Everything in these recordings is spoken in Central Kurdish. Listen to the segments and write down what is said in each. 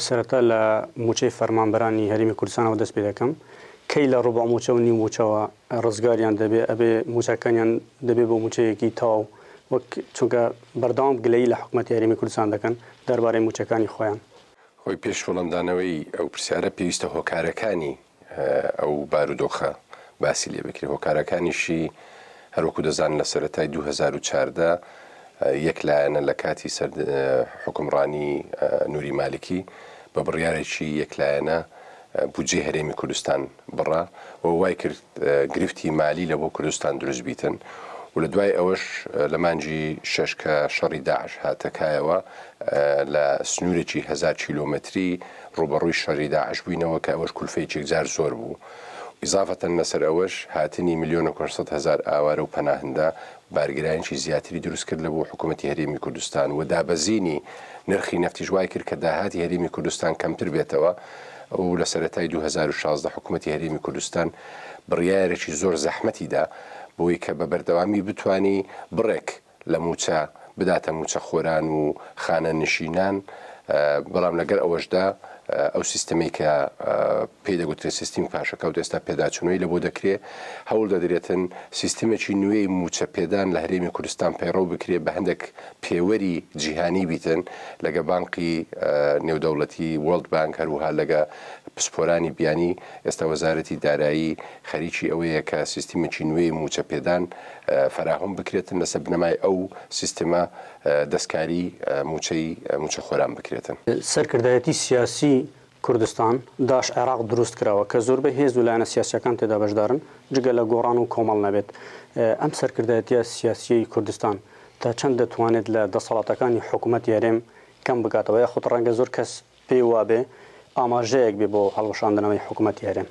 سەرەتا لە موچەی فەرمانبەرانی هەرێمی کوردستانەوە دەست پێ دەکەم کەی لە ڕوبع موچە و نیم موچەوە ڕزگاریان دەبێ ئەبێ موچەکانیان دەبێ بۆ موچەیەکی تاو وەک چونکە بەردەوام گلەیی لە حکومەتی هەرێمی کوردستان دەکەن دەربارەی موچەکانی خۆیان. خۆی پێش وەڵامدانەوەی ئەو پرسیارە پێویستە هۆکارەکانی ئەو بارودۆخە باسی لێ بکرێت. هۆکارەکانیشی هەروەکو دەزان لە سەرەتای 2014 یەک لایەنە لە کاتی سەر حکومڕانی نووری مالکی بە بڕیارێکی یەکلایەنە بودجێ هەرێمی کوردستان بڕا و وای کرد گرفتی مالی لە بۆ کوردستان دروست بیتن و لە دوای ئەوەش لە مانجی شەش کە شەڕی داعش هاتەکایەوە لە سنوورێکی 1000 کیلۆمەتری ڕوبەڕووی شەڕی داعش بووینەوە کە ئەوەش کولفەیەکی جار زۆر بوو. ئیزافەتەن لەسەر ئەوەش هاتنی 1,400,000 ئاوارە و پەناهەندە بارگرایەکی زیاتری دروست کرد لە بۆ حکوومەتی هەرێمی کوردستان و دابەزینی نرخی نەفتیش وای کرد کە داهاتی هەرێمی کوردستان کەمتر بێتەوە و لە سەرەتای 2016 حکوومەتی هەرێمی کوردستان بڕیارێکی زۆر زەحمەتیدا بۆی کە بە بەردەوامی بتوانی بڕێک لە موچە بداتە موچە خۆران و خانە نشینان بەڵام لەگەر ئەوەشدا ئەو سیستەمی کە پێی دەگوترێت سیستمی پاشەکەوت ئێستا پێداچوونەوەی لە بۆ دەکرێت هەوڵ دەدرێتن سیستمێکی نوێی موچە پێدان لە هەرێمی کوردستان پەیڕەو بکرێت بە هەندێک پێوەری جیهانی بیتن لەگە بانقی نێودەوڵەتی وەرلد بانک هەروها لەگە پسپۆرانی بیانی ئێستا وەزارەتی دارایی خەریکی ئەوەیە کە سیستمێکی نوێی موچە پێدان فراهم بکرێتن لەسەر بنەمای ئەو سیستەمە دەستکاری موچە خۆران بکرێتن. سەرکردایەتی سیاسی کوردستان داش عێراق دروست کراوە کە زۆربەی هێز و لایەنە سیاسیەکان تێدا بەشدارن جگە لە گۆڕان و کۆمەڵ نەبێت. ئەم سەرکردایەتیە سیاسی کوردستان تا چەند دەتوانێت لە دەسەڵاتەکانی حکوومەتی هەرێم کەم بکاتەوە یاخود ڕەنگە زۆر کەس پێی وابێ ئاماژەیەک بێ بۆ هەڵوەشاندنەوەی حکوومەتی هەرێم.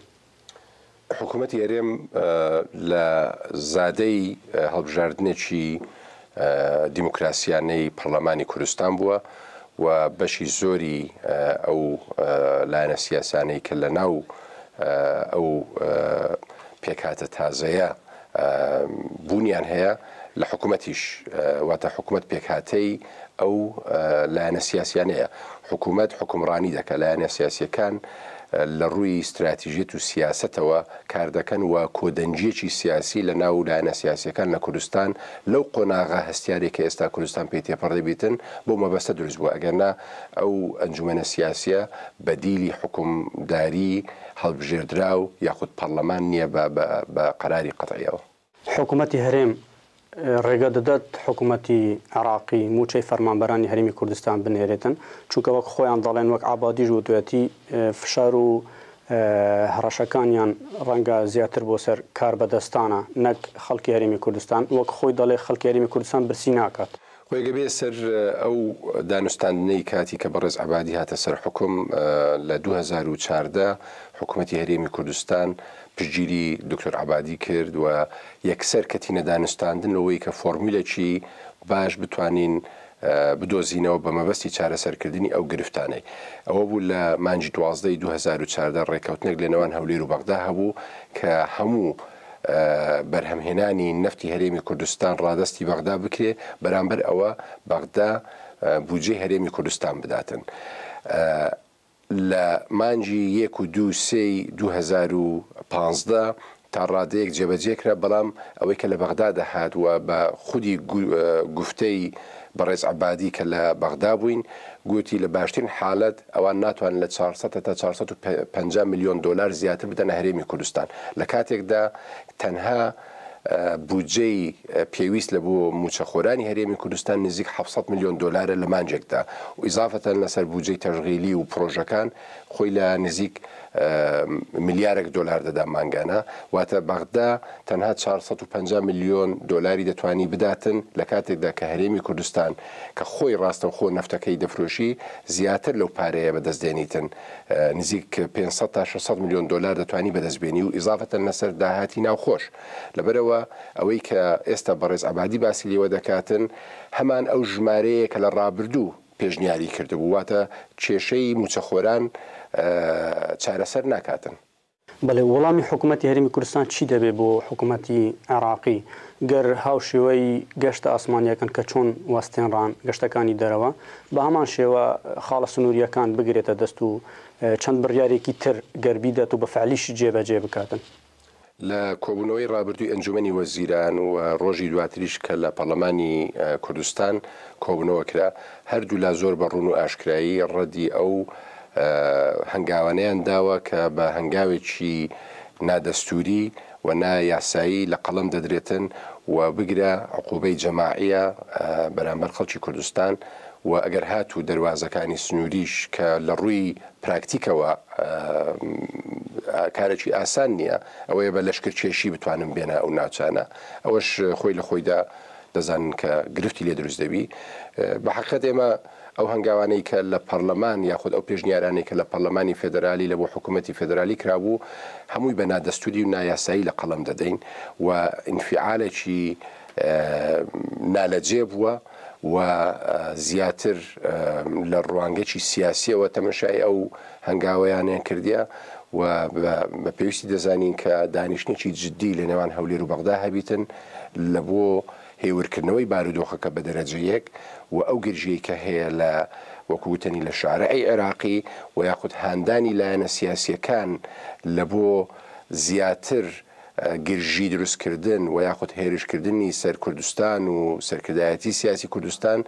حکوومەتی هەرێم لە زادەی هەڵبژاردنێکی دیموکراسیانەی پەرلەمانی کوردستان بووە و بەشی زۆری ئەو لایەنە سیاسانەی کە لە ناو ئەو پێکهاتە تازەیە بوونیان هەیە لە حکوومەتیش واتە حکوومەت پێکهاتەی ئەو لایەنە سیاسیانەیە. حکوومەت حکومڕانی دەکە لایەنە سیاسیەکان لە ڕووی استراتیژیەت و سیاسەتەوە کار دەکەن و کۆدەنجیەکی سیاسی لە ناو لایەنە سیاسیەکان لە کوردستان لەو قۆناغا هەستیارێک کە ئێستا کوردستان پێی تێپەڕدەبێتن بۆ مەبەستە دروست بووە ئەگەرنا ئەو ئەنجومەنە سیاسیە بەدیلی حکومداری هەڵبژێردرا و یاخود پەرلەمان نییە بە قەراری قەتعیەوە. حکوومەتی هەرێم ڕێگە دەدات حکوومەتی عێراقی موچەی فەرمانبەرانی هەرێمی کوردستان بنێرێتن چونکە وەک خۆیان دەڵێن وەک عابادیش و دوێتی فشار و هەڕەشەکانیان ڕەنگە زیاتر بۆ سەر کار بەدەستانە نەک خەڵکی هەرێمی کوردستان وەک خۆی دەڵێ خەڵکی هەرێمی کوردستان برسی ناکات. خۆی گەبێ سەر ئەو دانوستاندنەی کاتی کە بەڕێز عەبادی هاتە سەر حکوم لە 2014 حکوومەتی هەرێمی کوردستان پشتگیری دکتۆر عەبادی کرد و یەکسەر کەتینە دانوستاندنەوەی کە فۆرمولێکی باش بتوانین بدۆزینەوە بە مەبەستی چارەسەرکردنی ئەو گرفتانەی. ئەوە بوو لە مانجی 12 2014 ڕێکەوتنێک لە نێوان هەولێر و بەغدا هەبوو کە هەموو بەرهەمهێنانی نەفتی هەرێمی کوردستان ڕادستی بەغدا بکرێ بەرامبەر ئەوە بەغدا بودجێ هەرێمی کوردستان بداتن. لە مانجی 1 و 2 3 2015 تا ڕادەیەک جێبەجێکرا بەڵام ئەوەی کە لە بەغدا دەهات و بە خودی گفتەی بەڕێز عەبادی کە لە بەغدا بووین گوتی لە باشترین حالەت ئەوان ناتوان لە 400 تا 450 میلیۆن دلار زیاتر بدەنە هەرێمی کوردستان لە کاتێکدا تەنها بودجەی پێویست لە بۆ موچەخۆرانی هەرێمی کوردستان نزیک 700 میلیۆن دلارە لە مانجێکدا و ئیزافەتەن لەسەر بودجەی تەشغیلی و پرۆژەکان خۆی لە نزیک ملیارێک دلار دەدا مانگانە واتە بەغدا تەنها 450 میلیۆن دلاری دەتوانی بداتن لە کاتێکدا کە هەرێمی کوردستان کە خۆی ڕاستە خۆ نەفتەکەی دەفرۆشی زیاتر لەو پارەیە بەدەستدێنیتن نزیک 500 تا 600 میلیۆن دلار دەتوانی بەدەستبێنی و ئیزافەتەن لەسەر داهاتی ناوخۆش. لەبەرەوە ئەوەی کە ئێستا بەڕێز عەبادی باسی لێوە دەکاتن هەمان ئەو ژمارەیە کە لە ڕابردوو پێشنیاری کردبوو واتە کێشەی موچەخۆران چارەسەر ناکاتن. بەڵێ وەڵامی حکوومەتی هەرێمی کوردستان چی دەبێت بۆ حکوومەتی عێراقی گەر هاوشێوەی گەشتە ئاسمانیەکان کە چۆن وەستێنڕان گەشتەکانی دەرەوە بە هەمان شێوە خاڵە سنووریەکان بگرێتە دەست و چەند بڕیارێکی تر گەربیدەت و بە فعلیشی جێبەجێ بکاتن. لە کۆبوونەوەی ڕابردووی ئەنجومەنی وەزیران و ڕۆژی دواتریش کە لە پەرلەمانی کوردستان کۆبوونەوە کرا هەردوو لا زۆر بە ڕوون و ئاشکرایی ڕەدی ئەو هەنگاوانەیان داوە کە بە هەنگاوێکی نادەستوری و نایاسایی لە قەڵەم دەدرێتن و بگرە عقوبەی جەماعیە بەرامبەر خەڵکی کوردستان و ئەگەر هاتوو دەواازەکانی سنووریش کە لە ڕووی پراکتیکەوە کارێکی ئاسان نییە ئەوەیە بە لەشکرکێشی بتوانم بێنە ئەو ناوچانە ئەوەش خۆی لە خۆیدا دەزانن کە گرفتی لێ دروست دەبی بە حقیقەت ئێمە ئەو هەنگاوانەی کە لە پەرلەمان یاخود ئەو پێشنیارانەی کە لە پەرلەمانی فێدرالی لە بۆ حکوومەتی فێدرالی کرابوو هەمووی بە نادەستوری و نایاسایی لە قەڵەم دەدەین و ئینفعالێکی نالەجێ بووە و زیاتر لە ڕوانگەی سیاسیەوە تەمەشای ئەو هەنگاوەیانیان کردیە و بە پێویستی دەزانین کە دانیشتێکی جددی لە نێوان هەولێر و بەغدا هەبیتن لە بۆ هێورکردنەوەی بارودۆخەکە بە دەرەجە یەک و ئەو گرژەی کە هەیە لە وەکووتنی لە شارعی عێراقی و یاخود هاندانی لایەنە سیاسیەکان لە بۆ زیاتر گرژی دروستکردن و یاخود هێرشکردنی سەر کوردستان و سەرکردایەتی سیاسی کوردستان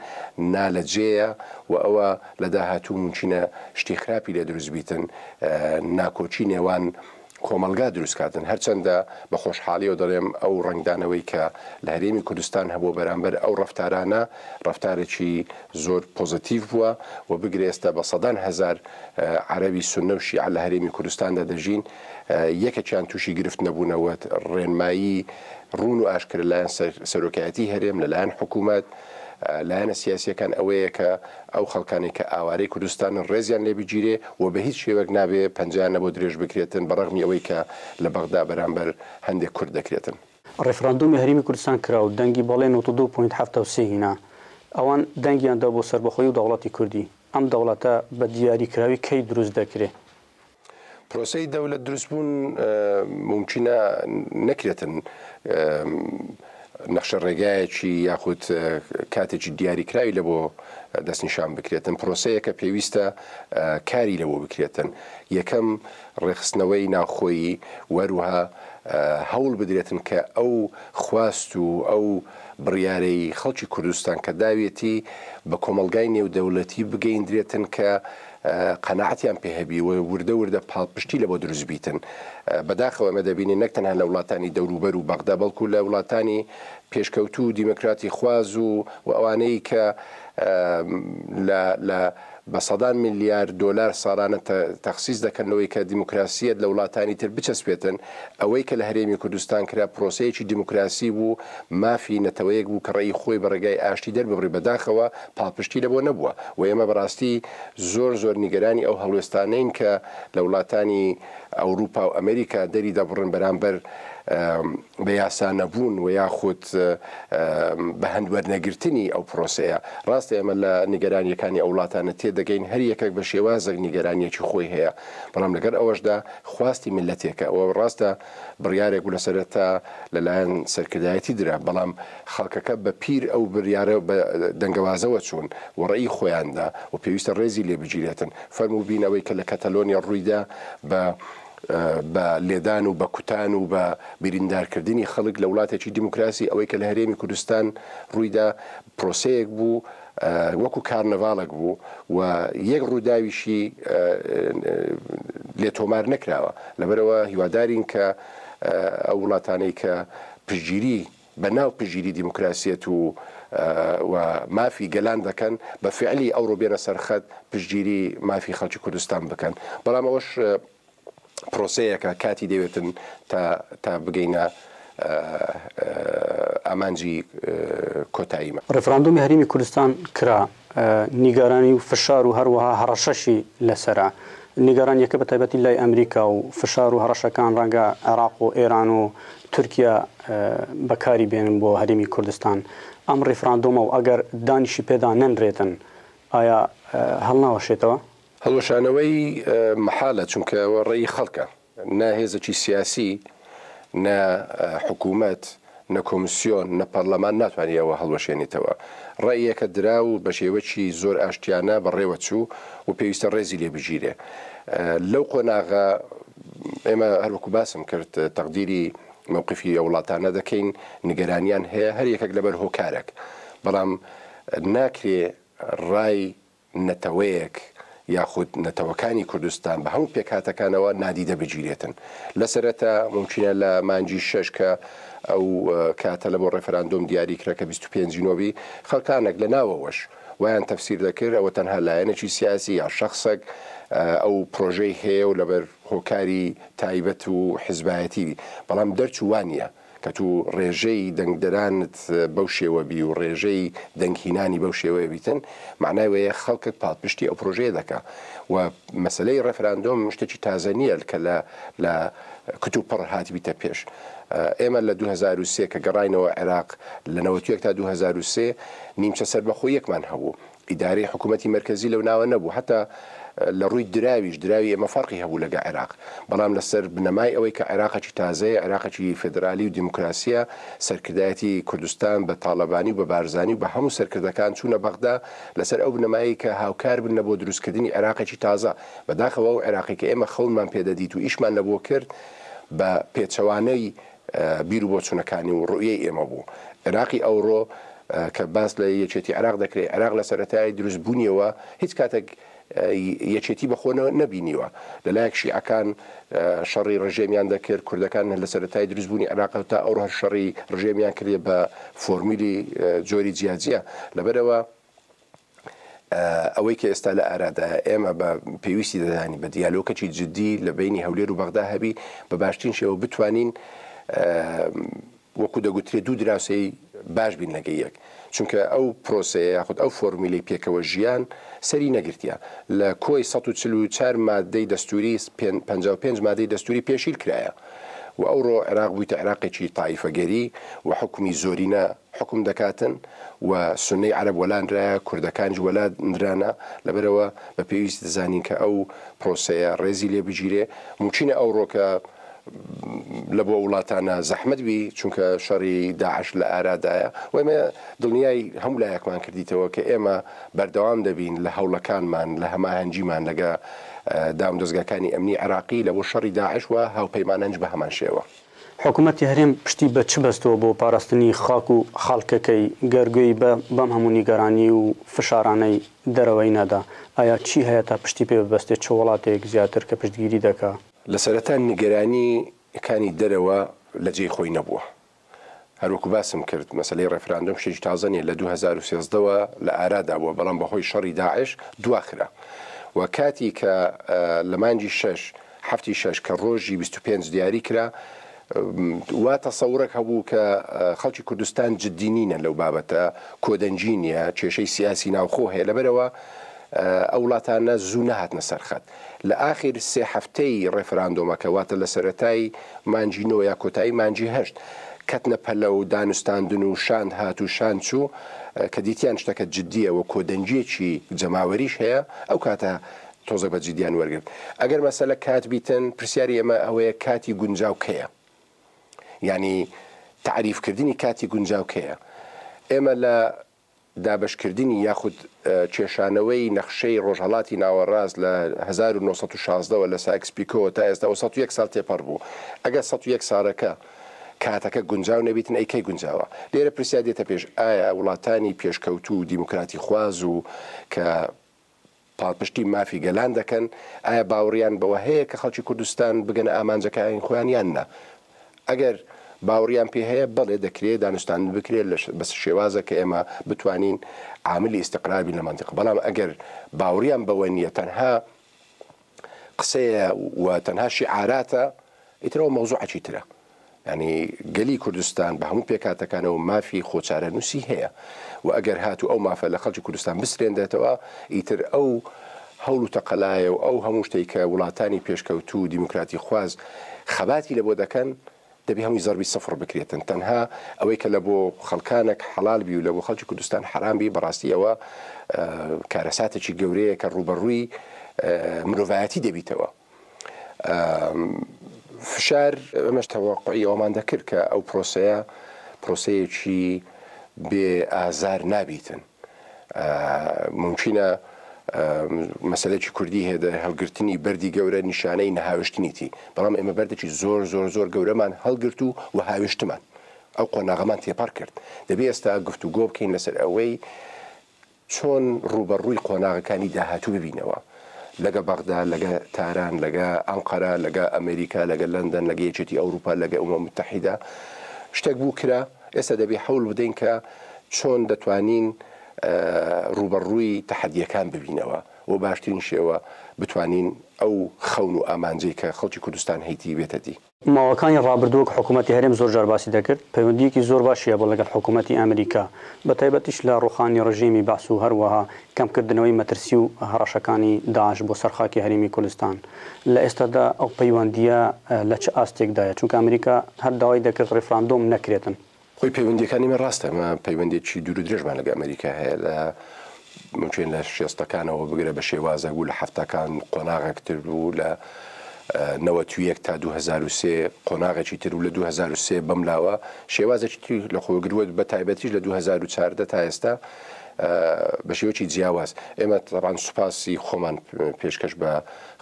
نالەجێیە و ئەوە لە داهاتوو ممکنە شتی خراپی لێ دروست بیتن ناکۆچی نێوان کۆمەلگا دروستکاتن هەرچەندە بە خۆشحاڵیەوە دەڵێم ئەو ڕنگدانەوەی کە لە هەرێمی کوردستان هەبوو بەرامبەر ئەو ڕەفتارانە ڕەفتارێکی زۆر پۆزتیڤ بووە و بگرێ ئێستا بە سەدان هەزار عەرەبی سوننە و شیعە لە هەرێمی کوردستاندا دەژین یەکێکیان تووشی گرفت نەبوونەوە ڕێنمایی ڕوون و ئاشکرا لایەن سەرۆکایەتی هەرێم لەلایەن حکوومەت لایەنە سیاسیەکان ئەوەیە کە ئەو خەڵکانی کە ئاوارەی کوردستان ڕێزیان لێ بگیرێ و بە هیچ شێوەک نابێ پەنجیانە بۆ درێژ بکرێتن بەڕەغمی ئەوەی کە لە بەغدا بەرامبەر هەندێک کورد دەکرێتن. ڕێفراندۆمی هەرێمی کوردستان کرا و دەنگی بەڵێ 92.73 هینا ئەوان دەنگیاندا بۆ سەربەخۆیی و دەوڵەتی کوردی ئەم دەوڵەتە بە دیاریکراوی کەی دروست دەکرێت. پرۆسەی دەوڵەت دروستبوون ممکنە نەکرێتن نەخشە ڕێگایەکی یاخود کاتێکی دیاریکراوی لە بۆ دەستنیشان بکرێتن پرۆسەیەکە پێویستە کاری لەبۆ بکرێتن یەکەم ڕێخستنەوەی ناوخۆیی وەروها هەوڵ بدرێتن کە ئەو خواست و ئەو بڕیارەی خەڵکی کوردستان کە داوێتی بە کۆمەلگای نێودەوڵەتی بگەیندرێتن کە قەناعەتیان پێ هەبی و وردە وردە پاڵپشتی لە بۆ دروست بیتن بەداخەوە ئەمە دەبینێت نەک تەنها لە وڵاتانی دەوروبەر و بەغدا بەڵکو لە وڵاتانی پێشکەوتو و دیموکراتی خواز و ئەوانەی کە لە بە سەدان میلیارد دۆلار ساڵانە تەخسیس دەکەنەوەی کە دیموکراسیەت لە وڵاتانی تر بچەسپێتن ئەوەی کە لە هەرێمی کوردستان کرا پرۆسەیەکی دیموکراسی بوو مافی نەتەوەیەک بوو کە ڕێی خۆی بە ڕێگای ئاشتی دەرببڕی بەداخەوە پاڵپشتی لەبۆ نەبووە و ئێمە بەڕاستی زۆر نیگەرانی ئەو هەڵوێستانەین کە لە وڵاتانی ئەوروپا و ئەمریکا دەری دەبڕن بەرامبەر بە یاسانەبوون و یاخود بە هەندوەرنەگرتنی ئەو پرۆسەیە ڕاستە ئێمە لە نیگەرانیەکانی ئەو وڵاتانە تێدەگەین هەر یەکێک بە شێوازێک نیگەرانیەکی خۆی هەیە بەڵام لەگەر ئەوەشدا خواستی ملەتێکە ئەوە ڕاستە بڕیارێک و لەسەرەتا لەلایەن سەرکردایەتی درا بەڵام خەڵکەکە بە پیر ئەو بڕیارە بە دەنگەوازەوە چوون و ڕێی خۆیاندا و پێویستە ڕێزی لێ بگیرێتن فەرموو بینەوەی کە لە کەتەلۆنیا ڕوویدا بە لێدان و بە کوتان و بە بریندارکردنی خەڵک لە وڵاتێکی دیموکراسی ئەوەی کە لە هەرێمی کوردستان ڕوویدا پرۆسەیەک بوو وەکو کارنەڤاڵێک بوو و یەک ڕووداویشی لێ تۆمار نەکراوە لەبەرەوە هیوادارین کە ئەو وڵاتانەی کە پشگیری بە ناو پشگیری دیموکراسیەت و مافی گەلان دەکەن بە فعلی ئەوڕۆ بێنە سەرخەت پشگیری مافی خەڵکی کوردستان بکەن بەڵام ئەوەش پرۆسەیەکە کاتی دەوێتن تا بگەینە ئامانجی کۆتاییمە. ڕێفراندۆمی هەرێمی کوردستان کرا نیگەرانی و فشار و هەروەها هەڕەشەشی لەسەرە نیگەرانیەکە بە تایبەتی لای ئەمریکا و فشار و هەڕەشەکان ڕەنگە عێراق و ئێران و تورکیا بەکاری بێنن بۆ هەرێمی کوردستان ئەم ڕێفراندۆمە و ئەگەر دانیشی پێدا نەنرێتن ئایا هەڵناوەشێتەوە؟ هەڵوەشانەوەی مەحالە چونکە ڕێی خەڵکە نە هێزێکی سیاسی نە حکوومەت نە کۆمیسیۆن نە پەرلەمان ناتوانیەوە هەڵوەشێنێتەوە. ڕێیەکە درا و بە شێوەی زۆر ئاشتیانە بەڕێوە چوو و پێویستە ڕێزی لێ بژیرێ. لەو قۆناغا ئێمە هەروەکو باسم کرد تەقدیری مووقفی وڵاتانە دەکەین، نیگەرانیان هەیە هەر یەکێک لەبەر هۆکارێک، بەڵام ناکرێ ڕای نەتەوەیەک یاخود نەتەوەکانی کوردستان بە هەموو پێکهاتەکانەوە نادیدە بگیرێتن. لەسەرەتا ممکنە لە مانجی 6 کە ئەو کاتە لە بۆ ڕێفەراندۆم دیاریکرا کە 25 نۆڤی خەڵکانێک لە ناوەوەش ویان تەفسیر دەکرد ئەوە تەنها لایەنێکی سیاسی یا شەخصێک ئەو پرۆژەی هەیە و لەبەر هۆکاری تایبەت و حیزبایەتی، بەڵام دەرچوانە کە تو ڕێژەی دەنگدەرانت بەو شێوە بی و ڕێژەی دەنگهینانی بەو شێوەیە بیتن، معنای وەیە خەڵکت پاڵپشتی ئەو پرۆژەیە دەکا و مەسلەی ڕێفەراندۆم شتێکی تازە نییە کە لە کتوپڕ هاتبیتە پێش. ئێمە لە 2003 کە گەڕاینەوە عێراق لە 91 تا 2003 نیمچە سەربەخۆ یەکمان هەبوو، ئیدارەی حکوومەتی مرکزی لەو ناوە نەبوو، حتا لە ڕووی دراوی ئێمە فەرقی هەبوو لەگە عێراق، بەڵام لەسەر بنەمای ئەوەی کە عێراقی تازەیە، عێراقی فێدرالی و دیموکراسیە، سەرکردایەتی کوردستان بە تاڵەبانی و بە بارزانی و بە هەموو سەرکردەکان چوونە بەغدا لەسەر ئەو بنەمایی کە هاوکار بن بۆ دروستکردنی عێراقی تازە، بەداخەوە و عێراقی کە ئێمە خەونمان پێدەدیت و ئیشمان لەبۆ کرد بە پێچەوانەی بیر و بۆچوونەکانی و ڕوئیەی ئێمە بوو. عێراقی ئەوڕۆ کە باس لە یەکێتی عێراق دەکرێت، عێراق لە سەرەتای دروستبوونیەوە هیچ کاتێک یەکێتی بەخۆ نەبینیوە، لەلایەک شیعەکان شەڕی ڕژێمیان دەکرد، کوردەکان لە سەرەتای دروستبوونی عێراق تا ئەوڕۆ شەڕی ڕژێمیان کردێ بە فۆرمیلی جۆری جیاجیە. لەبەرەوە ئەوەی کە ئێستا لە ئارادایە ئێمە بە پێویستی دەدانی بە دیالۆکەکی جدی لە بینی هەولێر و بەغدا هەبی بە باشترین شێوە بتوانین وەکو دەگوترێت دوو دراوسەی باش بین لەگە یەک، چونکە ئەو پرۆسەیە یاخود ئەو فۆرمیلەی پێکەوە ژیان سەری نەگرتیە لە کۆی 144 مادەی دەستوری 55 مادەی دەستوری پێشیل کرایە و ئەوڕۆ عێراق بوویتە عێراقێکی تایفەگەری و حکومی زۆرینە حکم دەکاتن و سونەی عەرەب وەلاندرایە، کوردەکانیش وەلاندرانە، لەبەرەوە بە پێویست دەزانین کە ئەو پرۆسەیە ڕێزی لێ بگیرێ. ممکنە ئەوڕۆ کە لە بۆ وڵاتانە زەحمەت بی چونکە شەڕی داعش لە ئارادایە و ئێمە دڵنیای هەموو لایەکمان کردیتەوە کە ئێمە بەردەوام دەبین لە هەوڵەکانمان لە هەماهەنگیمان لەگە داوم دەستگاکانی ئەمنی عێراقی لە بۆ شەڕی داعش و هاوپەیمانەنج بە هەمان شێوە. حکوومەتی هەرێم پشتی بە چ بەستەوە بۆ پاراستنی خاک و خاڵکەکەی گەرگوێی بەم هەموو نیگەرانی و فشارانەی دەرەوەی نەدا؟ ئایا چی هەیە تا پشتی پێ ببەستێت چه وڵاتێک زیاتر کە پشتگیری دەکا؟ لە سەرەتا نیگەرانیەکانی دەرەوە لە جێی خۆی نەبووە. هەروەکو باسم کرد مەسەلەی ڕێفراندۆم شتێکی تازە نیە، لە 2013ەوە لە ئارادا بووە، بەڵام بەهۆی شەڕی داعش دواخرا و کاتی کە لە مانجی 6 کە ڕۆژی 25 دیاری کرا وا تەسەورێک هەبوو کە خەڵکی کوردستان جددینینە لەو بابەتە، کۆدەنجی نیە، کێشەی سیاسی ناوخۆ هەیە، لەبەرەوە ئەو وڵاتانە زوو نەهاتنە سەرخەت. لە ئاخر 3 هەفتەی ڕێفراندۆمەکە واتە لە سەرەتای مانجی 9 یا کۆتایی مانجی 8 کەتنە پەلە و دانوستاندن و شاند هات و شاند چوو کە دیتیان شتەکە جددیە و کۆدەنجێکی جەماوەریش هەیە، ئەو کاتە تۆزە بە جددیان وەرگرت. ئەگەر مەسەلە کات بیتن پرسیاری ئێمە ئەوەیە کاتی گونجاو کەیە، یعنی تعریفکردنی کاتی گونجاو کەیە. ئێمە لە دابشکردنی یاخود کێشانەوەی نەخشەی ڕۆژهەڵاتی ناوەڕاست لە 1916ەوە لە ساکسپیکۆ تا ئێستا 101 ساڵ تێپەڕ بوو. ئەگەر 101 ساڵەکە کاتەکە گونجاو نەبیتن ئەیکەی گونجاوە. لێرە پرسیار دێتە پێش، ئایا وڵاتانی پێشکەوتو و دیموکراتی خواز و کە پاڵپشتی مافی گەلان دەکەن، ئایا باوەڕیان بەوە هەیە کە خەڵکی کوردستان بگەنە ئامانجەکانی خۆیان یان نە؟ ئەگەر باوەڕیان پێ هەیە بەڵێ دەکرێت دانوستان بکرێت بە شێوازە کە ئێمە بتوانین عاملی ئیستقرار بین لە مەنتیق. بەڵام ئەگەر باوەڕیان بەوە نییە، تەنها قسەیە و تەنها شیعاراتە، ئیترەوە مەوزوعێکی ترە. ینی گەلی کوردستان بە هەموو پێکاتەکانەوە مافی خۆچارە نووسی هەیە و ئەگەر هاتو ئەو مافە لە خەڵکی کوردستان بسرێندێتەوە، ئیتر ئەو هەوڵ و تەقەلایە و ئەو هەموو شتێک کە وڵاتانی پێشکەوتو و دیموکراتی خواز خەباتی لە بۆ دەکەن دەبی هەمووی زەربی سەفر بکرێتن. تەنها ئەوەی کە لە بۆ خەڵکانێک حەڵال بی و لە بۆ خەڵکی کوردستان حرام بی، بەڕاستیەوە کارەساتێکی گەورەیە کە ڕوبەڕووی مرۆڤایەتی دەبیتەوە. فشار ئەمەش تەواقعی ئەومان دەکرد کە ئەو پرۆسەیەکی بێ ئازار نابیتن. ممکنە مەسەلەی کوردی هێدە هەڵگرتنی بەردی گەورە نیشانەی نەهاوێشتنیتی، بەڵام ئێمە بەردێکی زۆر زۆر زۆر گەورەمان هەڵگرت و هاوێشتمان ئەو قۆناغەمان تێپەڕ کرد. دەبێ ئێستا گفتوگۆ بکەین لەسەر ئەوەی چۆن ڕوبەڕووی قۆناغەکانی داهاتوو ببینەوە لەگە بەغدا، لەگە تاران، لەگە ئەنقەرە، لەگە ئەمریکا، لەگە لەندەن، لەگە یەکێتی ئەوروپا، لەگە ئومەم متحیدا شتێک بوو کرا. ئێستا دەبێ هەوڵ بدەین کە چۆن دەتوانین ڕوبەڕووی تەحەدیەکان ببینەوە و باشترین شێوە بتوانین ئەو خەون و ئامانجەی کە خەڵکی کوردستان هەیتی بێتەتی. ماوەکانی ڕابردووە کە حکوومەتی هەرێم زۆر جار باسی دەکرد، پەیوەندیەکی زۆر باشیە بۆ لەگەڵ حکوومەتی ئەمریکا، بە تایبەتیش لە ڕوخانی ڕژیمی باس و هەروەها کەمکردنەوەی مەترسی و هەڕەشەکانی داعش بۆ سەرخاکی هەرێمی کوردستان. لە ئێستادا ئەو پەیوەندیە لە چه ئاستێکدایە؟ چونکە ئەمریکا هەر داوای دەکرد ڕێفراندۆم نەکرێتن. خۆی پەیوەندیەکانی من ڕاستە، مە پەیوەندێکی دوور و درێژمان لەگە ئەمریکا هەیە، لە ممکن لە 60ەکانەوە بگرە بە شێوازە و لە 70ەکان قۆناغێکتر و لە 91 تا 2003 قۆناغێکی تر و لە 2003 بەملاوە شێوازێکی لە خۆگروت بە تایبەتیش لە 2014 تا ئێستا بە شێوەی جیاواز. ئێمە طبعاً سوپاسی خۆمان پێشکەش بە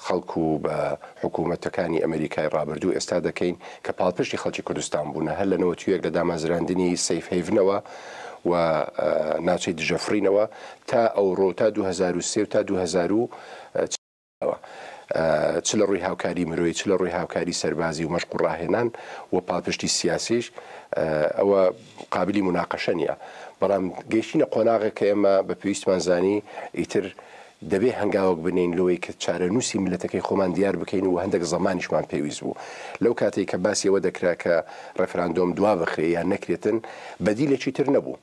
خەڵکو و بە حکوومەتەکانی ئەمریکای ڕابردوو ئێستا دەکەین کە پاڵپشتی خەڵکی کوردستان بوون، هەر لە 91 لە دامازراندنی سەیف هێڤنەوە و ناوچەی دژەفرینەوە تا ئەوڕۆ تا 2003 و تا 2000 چ لە ڕووی هاوکاری مرۆیی، چ لە ڕووی هاوکاری سەربازی و مەشق و ڕاهێنان و پاڵپشتی سیاسیش ئەوە قابلی مناقەشە نییە. بەڵام گەیشتینە قۆناغێک کە ئێمە بە پێویستمان زانی ئیتر دەبێ هەنگاوەک بنین لەوەی کە چارەنووسی ملەتەکەی خۆمان دیار بکەین و هەندێک زەمانیشمان پێویست بوو. لەو کاتێک کە باسی ئەوە دەکرا کە ڕێفراندۆم دوا بخرێ یان نەکرێتن بەدیلێکی تر نەبوو.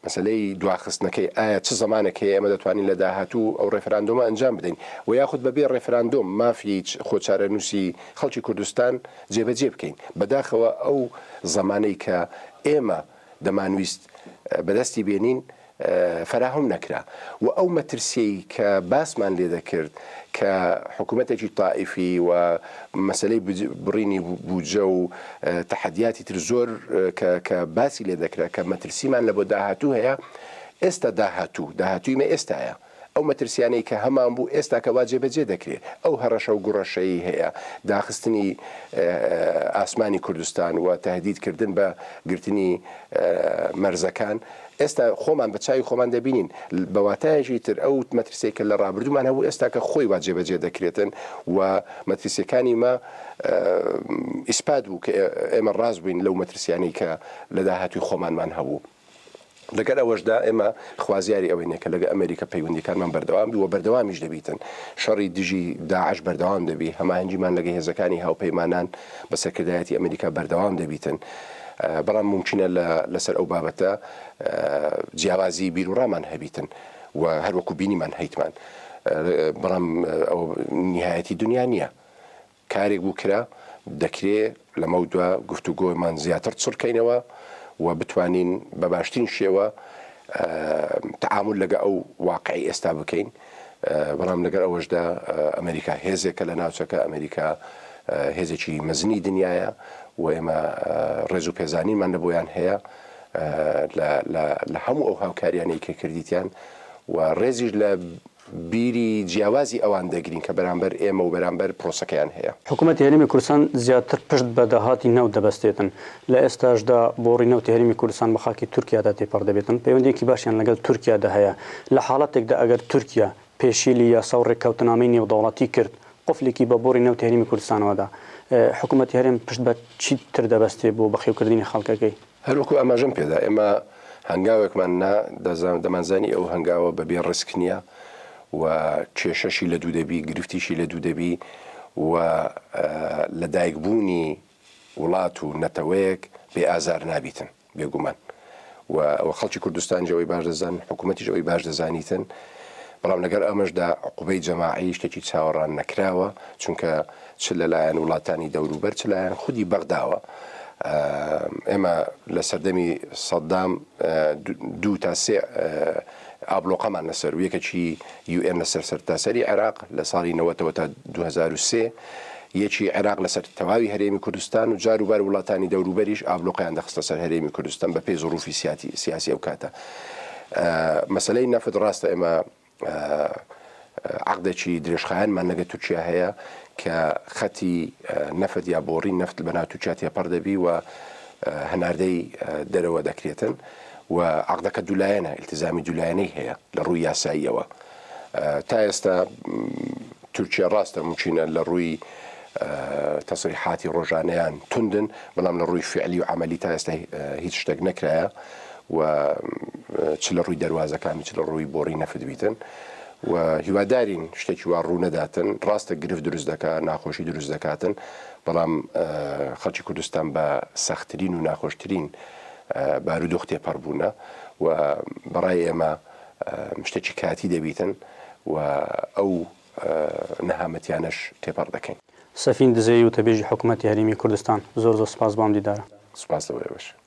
مەسەلەی دواخستنەکەی ئایا چه زمانێک هەیە ئێمە دەتوانین لە داهاتوو ئەو ڕێفراندۆمە ئەنجام بدەین و یاخود بەبێ ڕێفراندۆم مافی خۆچارەنووسی خەڵکی کوردستان جێبەجێ بکەین بەداخەوە ئەو زمانەی کە ئێمە دەمانویست بەدەستی بێنین فراهم نەکرا و ئەو مەترسیی کە باسمان لێ دەکرد کە حکوومەتێکی تائیفی و مەسەلەی بڕینی بوجە و تەحەدیاتی تر زۆر کە باسی لێ دەکرا کە مەترسیمان لە بۆ داهاتوو هەیە. ئێستا داهاتوویمە ئێستایە ئەو مەترسیانەی کە هەمان بوو ئێستا کە وا جێبەجێ دەکرێت. ئەو هەڕەشە و گوڕەشەی هەیە، داخستنی ئاسمانی کوردستان و تهدیدکردن بە گرتنی مەرزەکان ئێستا خۆمان بە چاوی خۆمان دەبینین بەواتایەکی تر ئەو مەترسێکە لە ڕابردوومان هەبوو ئێستا کە خۆی وا جێبەجێ دەکرێتن و مەترسیەکانی مە ئیسپات بوو کە ئێمە ڕاست بووین لەو مەترسیانەی کە لە داهاتووی خۆمانمان هەبوو. لەگەر ئەوەشدا ئێمە خوازیاری ئەوەیە کە لەگە ئەمریکا پەیوەندیەکانمان بەردەوام بی و بەردەوامیش دەبیتن. شەڕی دژی داعش بەردەوام دەبی، هەماهەنگیمان لەگە هێزەکانی هاوپەیمانان بە سەرکردایەتی ئەمریکا بەردەوام دەبیتن. بەڵام ممکنە لەسەر ئەو بابەتە جیاوازی بیرروڕامان هەبیتن و هەروەکو بینیمان هەیتمان، بەڵام ئەو نهایەتی دنیا نییە. کارێک بوو کرا دەکرێت لەمە دووە گفتوگۆمان زیاتر چڕکەینەوە و بتوانین بە باشترین شێوە تعامل لەگە ئەو واقعی ئێستا بکەین. بەڵام لەگەر ئەوەشدا ئەمریکا هێزێکە لە ناوچەکە، ئەمریکا هێزێکی مەزنی دنیاە و ئێمە ڕێز و پێزانیمان لە بۆیان هەیە لە هەموو ئەو هاوکاریانەی کە کردیتیان و ڕێزیش لە بیری جیاوازی ئەوان دەگرین کە بەرامبەر ئێمە و بەرامبەر پرۆسەکەیان هەیە. حکوومەتی هەرێمی کوردستان زیاتر پشت بە داهاتی نەوت دەبەستێتن، لە ئێستاشدا بۆ ڕینەوتی هەرێمی کوردستان بە خاکی تورکیادا تێپەڕ دەبێتن، پەیوەندیەکی باشیان لەگەڵ تورکیادا هەیە. لە حاڵەتێکدا ئەگەر تورکیا پێشیلی یاسا و ڕێککەوتنامەی نێودەوڵەتی کرد قفلێکی بە بۆ ڕینەوتی هەرێمی کوردستانەوەدا، حکوومەتی هەرێم پشت بە چی تر دەبەستێ بۆ بەخێوکردنی خەڵکەکەی؟ هەروەکو ئەماژەم پێدا ئێمە هەنگاوێکمان دەمانزانی ئەو هەنگاوە بەبێ ڕسک نییە و کێشەشی لە دوو دەبی، گرفتیشی لە دوو دەبی و لەدایکبوونی وڵات و نەتەوەیەک بێ ئازار نابیتن بێگومان و خەڵکی کوردستان جەوەی باش دەزان، حکوومەتی جەوەی باش دەزانیتن. بەڵام لەگەر ئەمەشدا عقوبەی جەماعی شتێکی چاوەڕان نەکراوە، چونکە چ لەلایەن وڵاتانی دەوروبەر چ لایەن خودی بەغداوە. ئێمە لە سەردەمی سەدام 2 تا 3 ئابلۆقەمان لەسەر و یەکێکی UN لەسەر سەرتاسەری عێراق لە ساڵی 90 تا 2003، یەکی عێراق لەسەر تەواوی هەرێمی کوردستان و جاروبار وڵاتانی دەوروبەریش ئابلۆقیان دەخستە سەر هەرێمی کوردستان بە پێی زۆروفی سیاسی ئەو کاتە. مەسەلەی نەفت ڕاستە ئێمە عقدێکی درێژخایەنمان لەگە تورکیا هەیە کە خەتی نەفت یا بۆڕی نەفت بەناو تورکیا تێپەڕ دەبی و هەناردەی دەرەوە دەکرێتن و عقدەکە دوولایەنە ئیلتیزامی دوولایەنەی هەیە لە ڕووی یاساییەوە. تا ئێستا تورکیا ڕاستە ممکنە لە ڕووی تەسریحاتی ڕۆژانەیان توندن، بەڵام لە ڕووی فعلی و عملی تا ئێستا هیچ شتێک نەکرایە و چ لە ڕووی دەواازەکانی چ لە ڕووی بۆڕی نەفت بیتن و هیوادارین شتێکی وا ڕوو نەداتن. ڕاستە گرفت دروست دەکات، ناخۆشی دروست دەکاتن، بەڵام خەڵکی کوردستان بە سەختترین و ناخۆشترین بارودۆخ تێپەڕ بوونە و بەڕای ئێمە شتێکی کاتی دەبیتن و ئەو نەهامەتیانەش تێپەڕ دەکەین. سەفین دزەیی و گوتەبێژی حکومەتی هەرێمی کوردستان، زۆر سپاس بۆ ئەم دیدارە. سپاس لەوەی باش.